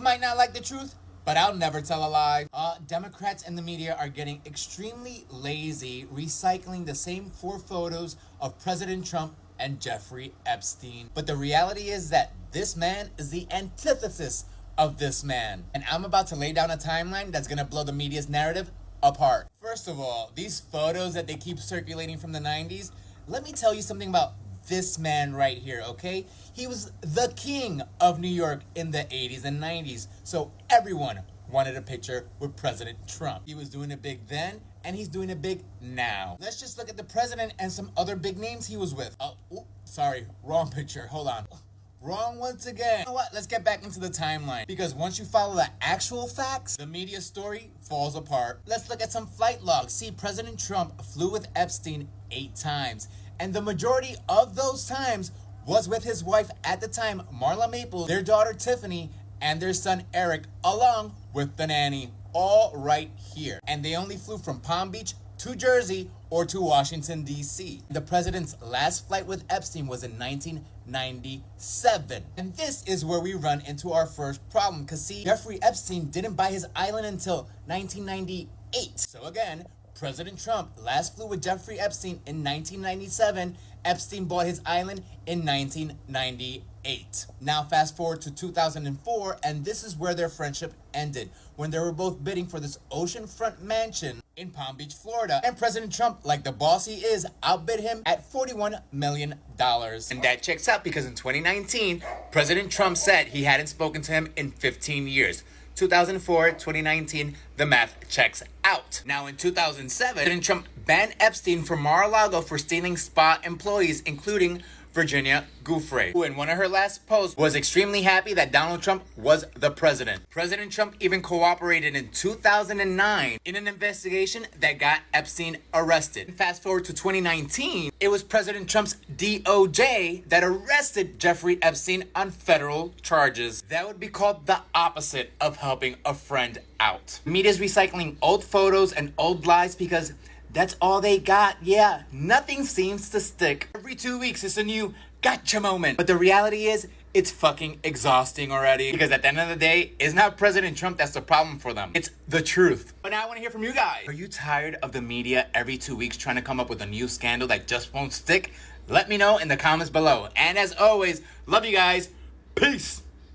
might not like the truth, but I'll never tell a lie. Democrats and the media are getting extremely lazy recycling the same 4 photos of President Trump and Jeffrey Epstein. But the reality is that this man is the antithesis of this man. And I'm about to lay down a timeline that's gonna blow the media's narrative apart. First of all, these photos that they keep circulating from the 90s, let me tell you something about this man right here, okay? He was the king of New York in the 80s and 90s, so everyone wanted a picture with President Trump. He was doing it big then, and he's doing it big now. Let's just look at the president and some other big names he was with. Sorry, wrong picture, hold on. Wrong once again. You know what? Let's get back into the timeline. Because once you follow the actual facts, the media story falls apart. Let's look at some flight logs. See, President Trump flew with Epstein 8 times. And the majority of those times was with his wife at the time, Marla Maples, their daughter Tiffany, and their son Eric, along with the nanny. All right here. And they only flew from Palm Beach to Jersey or to Washington, D.C. The president's last flight with Epstein was in 1997. And this is where we run into our first problem. Because see, Jeffrey Epstein didn't buy his island until 1998. So again, President Trump last flew with Jeffrey Epstein in 1997. Epstein bought his island in 1998. Now fast forward to 2004, and this is where their friendship ended, when they were both bidding for this oceanfront mansion in Palm Beach, Florida. And President Trump, like the boss he is, outbid him at $41 million. And that checks out because in 2019, President Trump said he hadn't spoken to him in 15 years. 2004, 2019, the math checks out. Now in 2007, President Trump banned Epstein from Mar-a-Lago for stealing spa employees, including Virginia Giuffre, who in one of her last posts was extremely happy that Donald Trump was the president. President Trump even cooperated in 2009 in an investigation that got Epstein arrested. Fast forward to 2019, it was President Trump's DOJ that arrested Jeffrey Epstein on federal charges. That would be called the opposite of helping a friend out. Media's recycling old photos and old lies because that's all they got. Yeah, nothing seems to stick. Every 2 weeks, it's a new gotcha moment. But the reality is, it's fucking exhausting already. Because at the end of the day, it's not President Trump that's the problem for them. It's the truth. But now I want to hear from you guys. Are you tired of the media every 2 weeks trying to come up with a new scandal that just won't stick? Let me know in the comments below. And as always, love you guys. Peace.